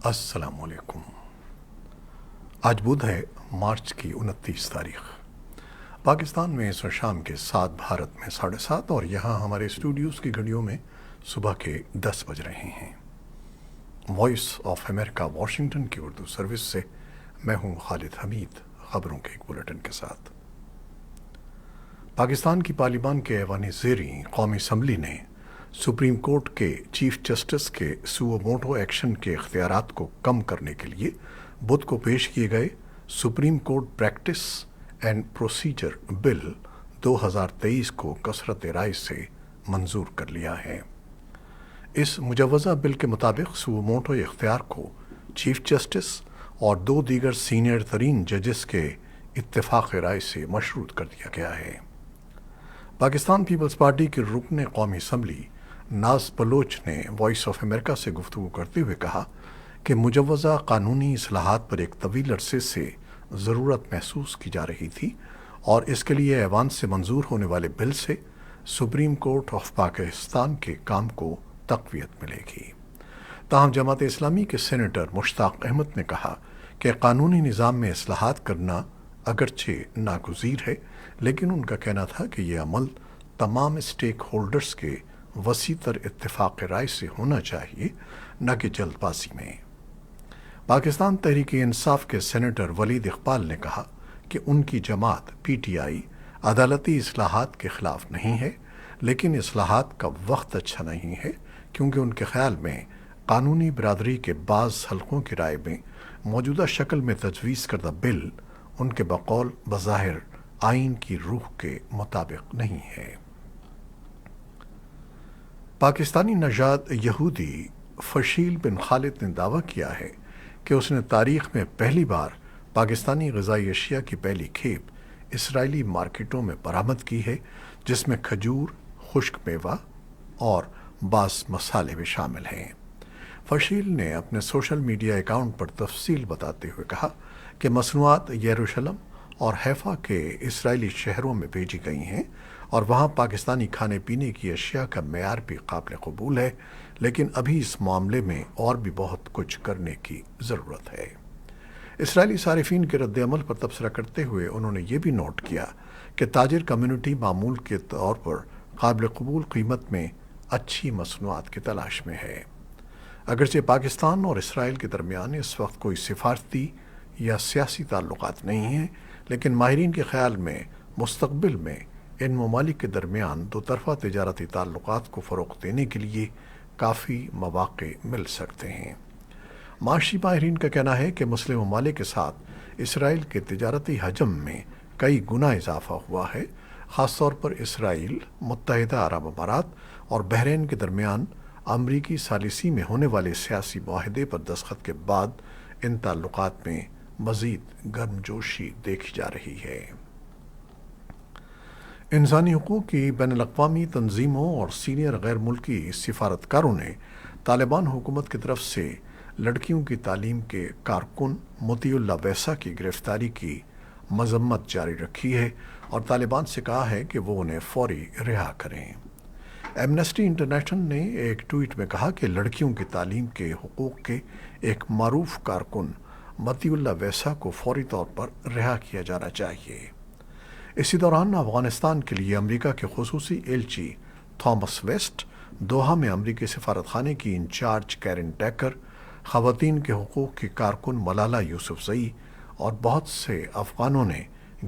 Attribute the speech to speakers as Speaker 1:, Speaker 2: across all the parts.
Speaker 1: السلام علیکم۔ آج بدھ ہے، مارچ کی 29 تاریخ۔ پاکستان میں اس وقت شام کے 7، بھارت میں 7:30، اور یہاں ہمارے اسٹوڈیوز کی گھڑیوں میں صبح کے 10 بج رہے ہیں۔ وائس آف امریکہ واشنگٹن کی اردو سروس سے میں ہوں خالد حمید، خبروں کے ایک بلیٹن کے ساتھ۔ پاکستان کی پارلیمان کے ایوان زیریں قومی اسمبلی نے سپریم کورٹ کے چیف جسٹس کے سوو موٹو ایکشن کے اختیارات کو کم کرنے کے لیے بدھ کو پیش کیے گئے supreme court practice and procedure bill 2023 کو کثرت رائے سے منظور کر لیا ہے۔ اس مجوزہ بل کے مطابق سوو موٹو اختیار کو چیف جسٹس اور 2 دیگر سینئر ترین ججز کے اتفاق رائے سے مشروط کر دیا گیا ہے۔ پاکستان پیپلز پارٹی کے رکن قومی اسمبلی ناز بلوچ نے وائس آف امریکہ سے گفتگو کرتے ہوئے کہا کہ مجوزہ قانونی اصلاحات پر ایک طویل عرصے سے ضرورت محسوس کی جا رہی تھی، اور اس کے لیے ایوان سے منظور ہونے والے بل سے سپریم کورٹ آف پاکستان کے کام کو تقویت ملے گی۔ تاہم جماعت اسلامی کے سینیٹر مشتاق احمد نے کہا کہ قانونی نظام میں اصلاحات کرنا اگرچہ ناگزیر ہے، لیکن ان کا کہنا تھا کہ یہ عمل تمام اسٹیک ہولڈرز کے وسیع تر اتفاق رائے سے ہونا چاہیے، نہ کہ جلد بازی میں۔ پاکستان تحریک انصاف کے سینیٹر ولید اقبال نے کہا کہ ان کی جماعت پی ٹی آئی عدالتی اصلاحات کے خلاف نہیں ہے، لیکن اصلاحات کا وقت اچھا نہیں ہے، کیونکہ ان کے خیال میں قانونی برادری کے بعض حلقوں کی رائے میں موجودہ شکل میں تجویز کردہ بل ان کے بقول بظاہر آئین کی روح کے مطابق نہیں ہے۔ پاکستانی نژاد یہودی فشیل بن خالد نے دعویٰ کیا ہے کہ اس نے تاریخ میں پہلی بار پاکستانی غذائی اشیاء کی پہلی کھیپ اسرائیلی مارکیٹوں میں برآمد کی ہے، جس میں کھجور، خشک میوہ اور بعض مسالے بھی شامل ہیں۔ فشیل نے اپنے سوشل میڈیا اکاؤنٹ پر تفصیل بتاتے ہوئے کہا کہ مصنوعات یروشلم اور حیفا کے اسرائیلی شہروں میں بھیجی گئی ہیں، اور وہاں پاکستانی کھانے پینے کی اشیاء کا معیار بھی قابل قبول ہے، لیکن ابھی اس معاملے میں اور بھی بہت کچھ کرنے کی ضرورت ہے۔ اسرائیلی صارفین کے رد عمل پر تبصرہ کرتے ہوئے انہوں نے یہ بھی نوٹ کیا کہ تاجر کمیونٹی معمول کے طور پر قابل قبول قیمت میں اچھی مصنوعات کی تلاش میں ہے۔ اگرچہ پاکستان اور اسرائیل کے درمیان اس وقت کوئی سفارتی یا سیاسی تعلقات نہیں ہیں، لیکن ماہرین کے خیال میں مستقبل میں ان ممالک کے درمیان دو طرفہ تجارتی تعلقات کو فروغ دینے کے لیے کافی مواقع مل سکتے ہیں۔ معاشی ماہرین کا کہنا ہے کہ مسلم ممالک کے ساتھ اسرائیل کے تجارتی حجم میں کئی گنا اضافہ ہوا ہے، خاص طور پر اسرائیل، متحدہ عرب امارات اور بحرین کے درمیان امریکی ثالثی میں ہونے والے سیاسی معاہدے پر دستخط کے بعد ان تعلقات میں مزید گرمجوشی دیکھی جا رہی ہے۔ انسانی حقوق کی بین الاقوامی تنظیموں اور سینئر غیر ملکی سفارتکاروں نے طالبان حکومت کی طرف سے لڑکیوں کی تعلیم کے کارکن مطیع اللہ ویسا کی گرفتاری کی مذمت جاری رکھی ہے، اور طالبان سے کہا ہے کہ وہ انہیں فوری رہا کریں۔ ایمنسٹی انٹرنیشنل نے ایک ٹویٹ میں کہا کہ لڑکیوں کی تعلیم کے حقوق کے ایک معروف کارکن مطیع اللہ ویسا کو فوری طور پر رہا کیا جانا چاہیے۔ اسی دوران افغانستان کے لیے امریکہ کے خصوصی ایلچی تھامس ویسٹ، دوحہ میں امریکی سفارت خانے کی انچارج کیرن ٹیکر، خواتین کے حقوق کی کارکن ملالہ یوسفزئی اور بہت سے افغانوں نے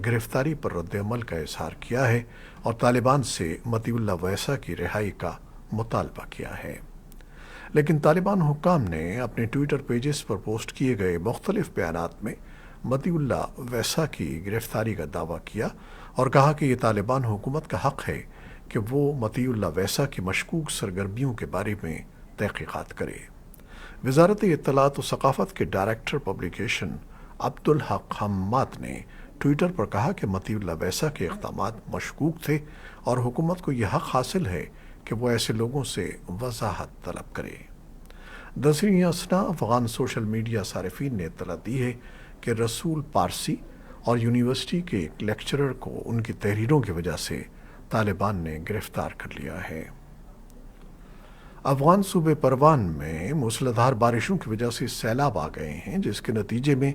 Speaker 1: گرفتاری پر رد عمل کا اظہار کیا ہے اور طالبان سے مطیع اللہ ویسا کی رہائی کا مطالبہ کیا ہے۔ لیکن طالبان حکام نے اپنے ٹویٹر پیجز پر پوسٹ کیے گئے مختلف بیانات میں مطیع اللہ ویسا کی گرفتاری کا دعویٰ کیا اور کہا کہ یہ طالبان حکومت کا حق ہے کہ وہ مطیع اللہ ویسا کی مشکوک سرگرمیوں کے بارے میں تحقیقات کرے۔ وزارت اطلاعات و ثقافت کے ڈائریکٹر پبلیکیشن عبدالحق حماد نے ٹویٹر پر کہا کہ مطیع اللہ ویسا کے اقدامات مشکوک تھے اور حکومت کو یہ حق حاصل ہے کہ وہ ایسے لوگوں سے وضاحت طلب کرے۔ دوسری اسنا افغان سوشل میڈیا صارفین نے اطلاع دی ہے کہ رسول پارسی اور یونیورسٹی کے ایک لیکچرر کو ان کی تحریروں کی وجہ سے طالبان نے گرفتار کر لیا ہے۔ افغان صوبے پروان میں موسلادھار بارشوں کی وجہ سے سیلاب آ گئے ہیں، جس کے نتیجے میں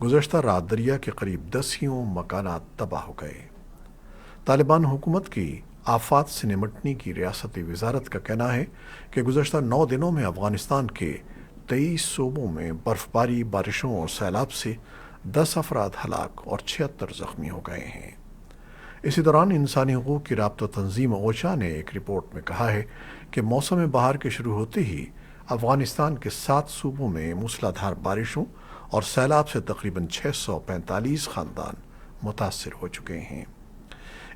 Speaker 1: گزشتہ رات دریا کے قریب 10 مکانات تباہ ہو گئے۔ طالبان حکومت کی آفات سے نمٹنے کی ریاستی وزارت کا کہنا ہے کہ گزشتہ 9 دنوں میں افغانستان کے 23 صوبوں میں برف باری، بارشوں اور سیلاب سے 10 افراد ہلاک اور 76 زخمی ہو گئے ہیں۔ اسی دوران انسانی حقوق کی رابطہ تنظیم اوچا نے ایک رپورٹ میں کہا ہے کہ موسم بہار کے شروع ہوتے ہی افغانستان کے 7 صوبوں میں موسلادھار بارشوں اور سیلاب سے تقریباً 645 خاندان متاثر ہو چکے ہیں۔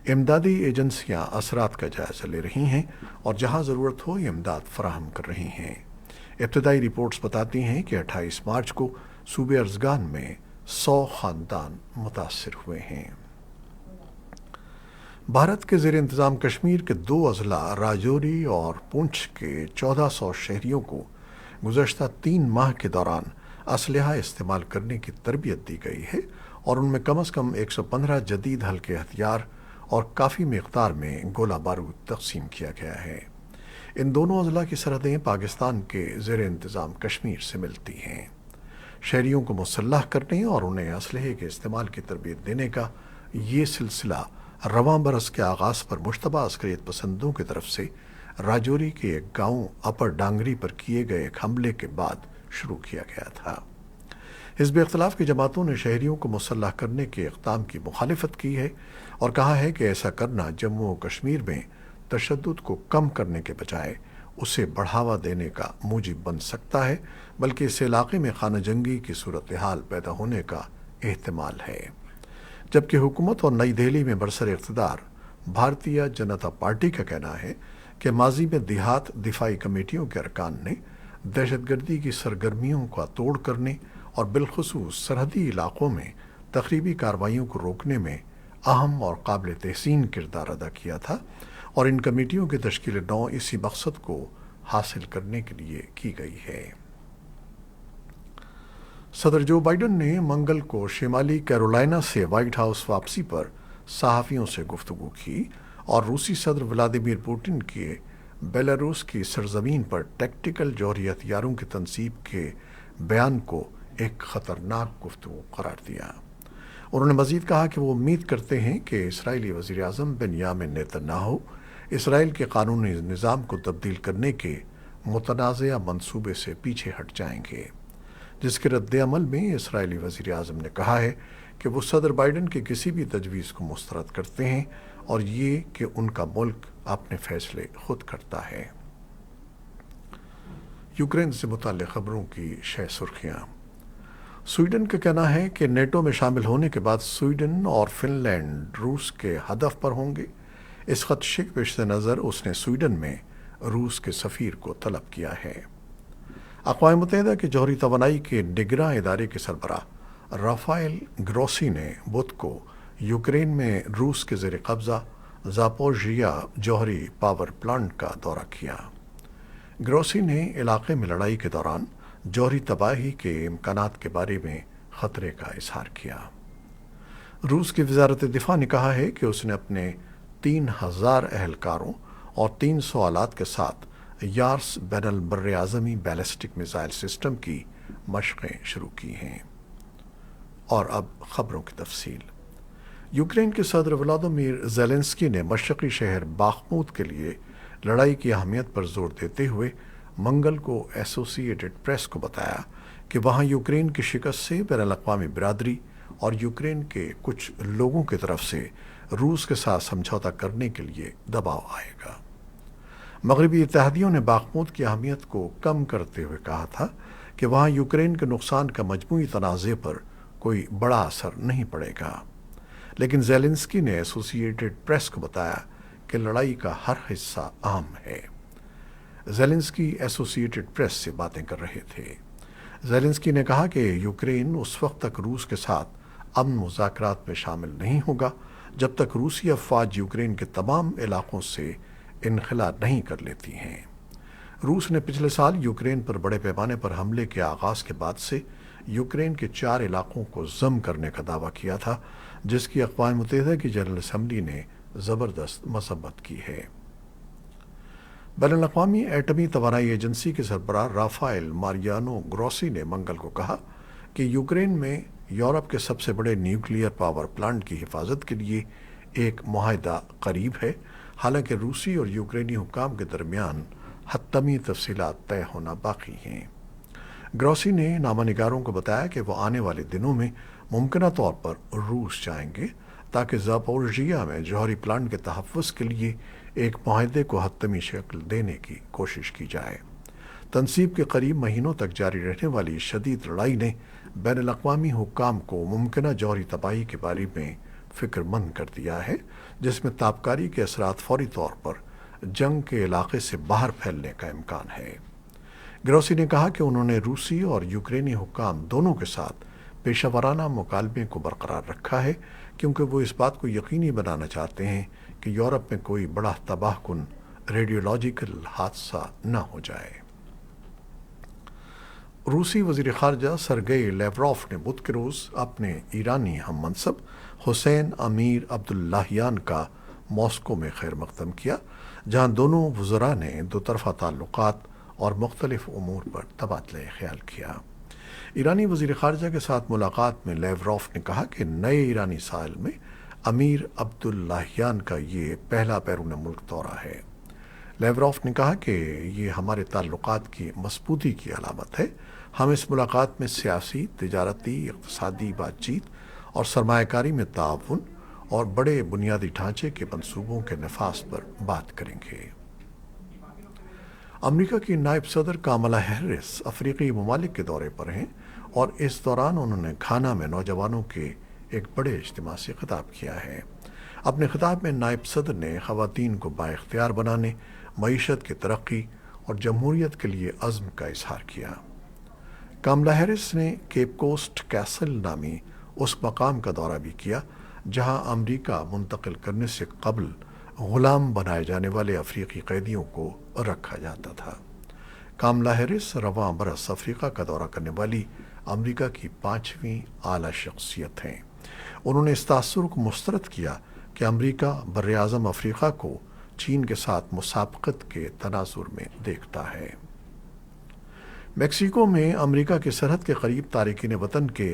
Speaker 1: امدادی ایجنسیاں اثرات کا جائزہ لے رہی ہیں اور جہاں ضرورت ہو یہ امداد فراہم کر رہی ہیں۔ ابتدائی رپورٹس بتاتی ہیں کہ 28 مارچ کو صوبے ارزگان میں 100 خاندان متاثر ہوئے ہیں۔ بھارت کے زیر انتظام کشمیر کے 2 اضلاع راجوری اور پونچھ کے 1400 شہریوں کو گزشتہ 3 ماہ کے دوران اسلحہ استعمال کرنے کی تربیت دی گئی ہے اور ان میں کم از کم 115 جدید ہلکے ہتھیار اور کافی مقدار میں گولہ بارود تقسیم کیا گیا ہے۔ ان دونوں اضلاع کی سرحدیں پاکستان کے زیر انتظام کشمیر سے ملتی ہیں۔ شہریوں کو مسلح کرنے اور انہیں اسلحے کے استعمال کی تربیت دینے کا یہ سلسلہ رواں برس کے آغاز پر مشتبہ عسکریت پسندوں کی طرف سے راجوری کے ایک گاؤں اپر ڈانگری پر کیے گئے ایک حملے کے بعد شروع کیا گیا تھا۔ حزب اختلاف کی جماعتوں نے شہریوں کو مسلح کرنے کے اقدام کی مخالفت کی ہے اور کہا ہے کہ ایسا کرنا جموں و کشمیر میں تشدد کو کم کرنے کے بجائے اسے بڑھاوا دینے کا موجب بن سکتا ہے، بلکہ اس علاقے میں خانہ جنگی کی صورتحال پیدا ہونے کا احتمال ہے۔ جبکہ حکومت اور نئی دہلی میں برسر اقتدار بھارتیہ جنتا پارٹی کا کہنا ہے کہ ماضی میں دیہات دفاعی کمیٹیوں کے ارکان نے دہشت گردی کی سرگرمیوں کا توڑ کرنے اور بالخصوص سرحدی علاقوں میں تخریبی کارروائیوں کو روکنے میں اہم اور قابل تحسین کردار ادا کیا تھا، اور ان کمیٹیوں کی تشکیل نو اسی مقصد کو حاصل کرنے کے لیے کی گئی ہے۔ صدر جو بائیڈن نے منگل کو شمالی کیرولائنا سے وائٹ ہاؤس واپسی پر صحافیوں سے گفتگو کی اور روسی صدر ولادیمیر پوٹن کے بیلاروس کی سرزمین پر ٹیکٹیکل جوہری ہتھیاروں کی تنصیب کے بیان کو ایک خطرناک گفتگو قرار دیا۔ انہوں نے مزید کہا کہ وہ امید کرتے ہیں کہ اسرائیلی وزیر اعظم بنیامن نیتن یاہو اسرائیل کے قانونی نظام کو تبدیل کرنے کے متنازعہ منصوبے سے پیچھے ہٹ جائیں گے، جس کے رد عمل میں اسرائیلی وزیر اعظم نے کہا ہے کہ وہ صدر بائیڈن کی کسی بھی تجویز کو مسترد کرتے ہیں اور یہ کہ ان کا ملک اپنے فیصلے خود کرتا ہے۔ یوکرین سے متعلق خبروں کی شہ سرخیاں۔ سویڈن کا کہنا ہے کہ نیٹو میں شامل ہونے کے بعد سویڈن اور فن لینڈ روس کے ہدف پر ہوں گے۔ اس خدشے کے پیش نظر اس نے سویڈن میں روس کے سفیر کو طلب کیا ہے۔ اقوام متحدہ کے جوہری توانائی کے نگراں ادارے کے سربراہ رافائل گروسی نے بدھ کو یوکرین میں روس کے زیر قبضہ زاپوریژیا جوہری پاور پلانٹ کا دورہ کیا۔ گروسی نے علاقے میں لڑائی کے دوران جوہری تباہی کے امکانات کے بارے میں خطرے کا اظہار کیا۔ روس کی وزارت دفاع نے کہا ہے کہ اس نے اپنے 3000 اہلکاروں اور 300 آلات کے ساتھ یارس بین البراعظمی بیلسٹک میزائل سسٹم کی مشقیں شروع کی ہیں۔ اور اب خبروں کی تفصیل۔ یوکرین کے صدر ولادیمیر زیلنسکی نے مشرقی شہر باخموت کے لیے لڑائی کی اہمیت پر زور دیتے ہوئے منگل کو ایسوسی ایٹڈ پریس کو بتایا کہ وہاں یوکرین کی شکست سے بین الاقوامی برادری اور یوکرین کے کچھ لوگوں کی طرف سے روس کے ساتھ سمجھوتا کرنے کے لیے دباؤ آئے گا۔ مغربی اتحادیوں نے باخموت کی اہمیت کو کم کرتے ہوئے کہا تھا کہ وہاں یوکرین کے نقصان کا مجموعی تنازع پر کوئی بڑا اثر نہیں پڑے گا، لیکن زیلنسکی نے ایسوسی ایٹڈ پریس کو بتایا کہ لڑائی کا ہر حصہ اہم ہے۔ زیلنسکی ایسوسی ایٹڈ پریس سے باتیں کر رہے تھے۔ زیلنسکی نے کہا کہ یوکرین اس وقت تک روس کے ساتھ امن مذاکرات میں شامل نہیں ہوگا جب تک روسی افواج یوکرین کے تمام علاقوں سے انخلا نہیں کر لیتی ہیں۔ روس نے پچھلے سال یوکرین پر بڑے پیمانے پر حملے کے آغاز کے بعد سے یوکرین کے 4 علاقوں کو ضم کرنے کا دعویٰ کیا تھا، جس کی اقوام متحدہ کی جنرل اسمبلی نے زبردست مذمت کی ہے۔ بین الاقوامی ایٹمی توانائی ایجنسی کے سربراہ رافائل ماریانو گروسی نے منگل کو کہا کہ یوکرین میں یورپ کے سب سے بڑے نیوکلیئر پاور پلانٹ کی حفاظت کے لیے ایک معاہدہ قریب ہے، حالانکہ روسی اور یوکرینی حکام کے درمیان حتمی تفصیلات طے ہونا باقی ہیں۔ گروسی نے نامہ نگاروں کو بتایا کہ وہ آنے والے دنوں میں ممکنہ طور پر روس جائیں گے تاکہ زاپورژیا میں جوہری پلانٹ کے تحفظ کے لیے ایک معاہدے کو حتمی شکل دینے کی کوشش کی جائے۔ تنصیب کے قریب مہینوں تک جاری رہنے والی شدید لڑائی نے بین الاقوامی حکام کو ممکنہ جوہری تباہی کے بارے میں فکر مند کر دیا ہے، جس میں تابکاری کے اثرات فوری طور پر جنگ کے علاقے سے باہر پھیلنے کا امکان ہے۔ گروسی نے کہا کہ انہوں نے روسی اور یوکرینی حکام دونوں کے ساتھ پیشہ ورانہ مکالمے کو برقرار رکھا ہے، کیونکہ وہ اس بات کو یقینی بنانا چاہتے ہیں کہ یورپ میں کوئی بڑا تباہ کن ریڈیولوجیکل حادثہ نہ ہو جائے۔ روسی وزیر خارجہ سرگئی لیوروف نے بدھ کے روز اپنے ایرانی ہم منصب حسین امیر عبداللہیان کا ماسکو میں خیر مقدم کیا، جہاں دونوں وزراء نے دو طرفہ تعلقات اور مختلف امور پر تبادلہ خیال کیا۔ ایرانی وزیر خارجہ کے ساتھ ملاقات میں لیوروف نے کہا کہ نئے ایرانی ساحل میں امیر عبداللہیان کا یہ پہلا بیرون ملک دورہ ہے۔ لیوروف نے کہا کہ یہ ہمارے تعلقات کی مضبوطی کی علامت ہے۔ ہم اس ملاقات میں سیاسی، تجارتی، اقتصادی بات چیت اور سرمایہ کاری میں تعاون اور بڑے بنیادی ڈھانچے کے منصوبوں کے نفاذ پر بات کریں گے۔ امریکہ کی نائب صدر کاملا ہیرس افریقی ممالک کے دورے پر ہیں اور اس دوران انہوں نے گھانا میں نوجوانوں کے ایک بڑے اجتماع سے خطاب کیا ہے۔ اپنے خطاب میں نائب صدر نے خواتین کو بااختیار بنانے، معیشت کی ترقی اور جمہوریت کے لیے عزم کا اظہار کیا۔ کاملا ہیرس نے کیپ کوسٹ کیسل نامی اس مقام کا دورہ بھی کیا جہاں امریکہ منتقل کرنے سے قبل غلام بنائے جانے والے افریقی قیدیوں کو رکھا جاتا تھا۔ کاملا ہیرس رواں برس افریقہ کا دورہ کرنے والی امریکہ کی 5ویں اعلیٰ شخصیت ہیں۔ انہوں نے اس تاثر کو مسترد کیا کہ امریکہ براعظم افریقہ کو چین کے ساتھ مسابقت کے تناظر میں دیکھتا ہے۔ میکسیکو میں امریکہ کی سرحد کے قریب تارکین وطن کے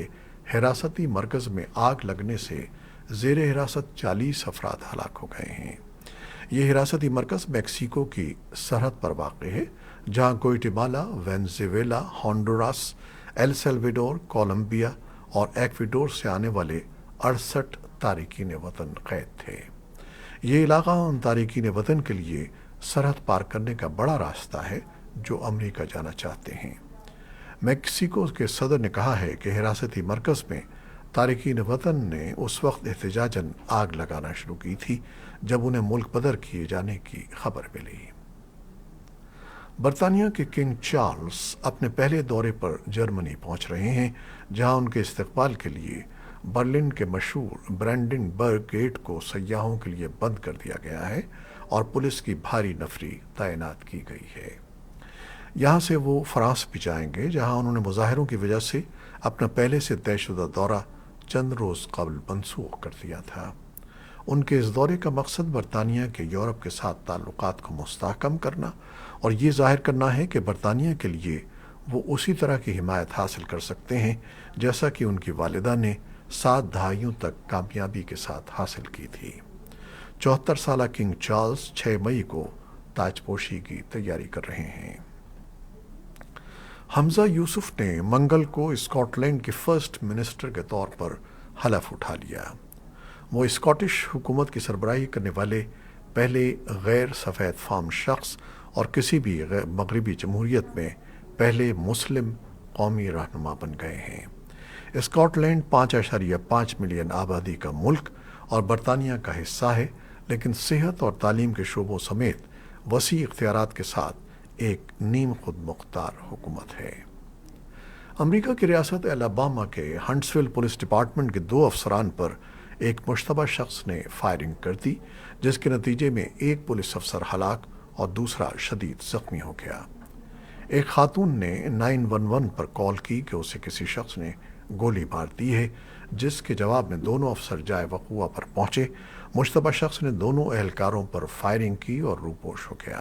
Speaker 1: حراستی مرکز میں آگ لگنے سے زیر حراست 40 افراد ہلاک ہو گئے ہیں۔ یہ حراستی مرکز میکسیکو کی سرحد پر واقع ہے، جہاں گوئٹیمالا، وینزویلا، ہونڈوراس، ایل سیلویڈور، کولمبیا اور ایکواڈور سے آنے والے 68 تارکین وطن قید تھے۔ یہ علاقہ ان تارکین وطن کے لیے سرحد پار کرنے کا بڑا راستہ ہے جو امریکہ جانا چاہتے ہیں۔ میکسیکو کے صدر نے کہا ہے کہ حراستی مرکز میں تارکین وطن نے اس وقت احتجاجاً آگ لگانا شروع کی تھی جب انہیں ملک بدر کیے جانے کی خبر ملی۔ برطانیہ کے کنگ چارلز اپنے پہلے دورے پر جرمنی پہنچ رہے ہیں، جہاں ان کے استقبال کے لیے برلن کے مشہور برانڈنبرگ گیٹ کو سیاحوں کے لیے بند کر دیا گیا ہے اور پولیس کی بھاری نفری تعینات کی گئی ہے۔ یہاں سے وہ فرانس بھی جائیں گے، جہاں انہوں نے مظاہروں کی وجہ سے اپنا پہلے سے طے شدہ دورہ چند روز قبل منسوخ کر دیا تھا۔ ان کے اس دورے کا مقصد برطانیہ کے یورپ کے ساتھ تعلقات کو مستحکم کرنا اور یہ ظاہر کرنا ہے کہ برطانیہ کے لیے وہ اسی طرح کی حمایت حاصل کر سکتے ہیں جیسا کہ ان کی والدہ نے 7 دہائیوں تک کامیابی کے ساتھ حاصل کی تھی۔ 74 سالہ کنگ چارلز 6 مئی کو تاج پوشی کی تیاری کر رہے ہیں۔ حمزہ یوسف نے منگل کو اسکاٹ لینڈ کے فرسٹ منسٹر کے طور پر حلف اٹھا لیا۔ وہ اسکاٹش حکومت کی سربراہی کرنے والے پہلے غیر سفید فام شخص اور کسی بھی مغربی جمہوریت میں پہلے مسلم قومی رہنما بن گئے ہیں۔ اسکاٹ لینڈ 5.5 ملین آبادی کا ملک اور برطانیہ کا حصہ ہے، لیکن صحت اور تعلیم کے شعبوں سمیت وسیع اختیارات کے ساتھ ایک نیم خود مختار حکومت ہے۔ امریکہ کی ریاست الاباما کے ہنٹسویل پولیس ڈپارٹمنٹ کے 2 افسران پر ایک مشتبہ شخص نے فائرنگ کر دی، جس کے نتیجے میں ایک پولیس افسر ہلاک اور دوسرا شدید زخمی ہو گیا۔ ایک خاتون نے 911 پر کال کی کہ اسے کسی شخص نے گولی مار دی ہے، جس کے جواب میں دونوں افسر جائے وقوع پر پہنچے۔ مشتبہ شخص نے دونوں اہلکاروں پر فائرنگ کی اور روپوش ہو گیا۔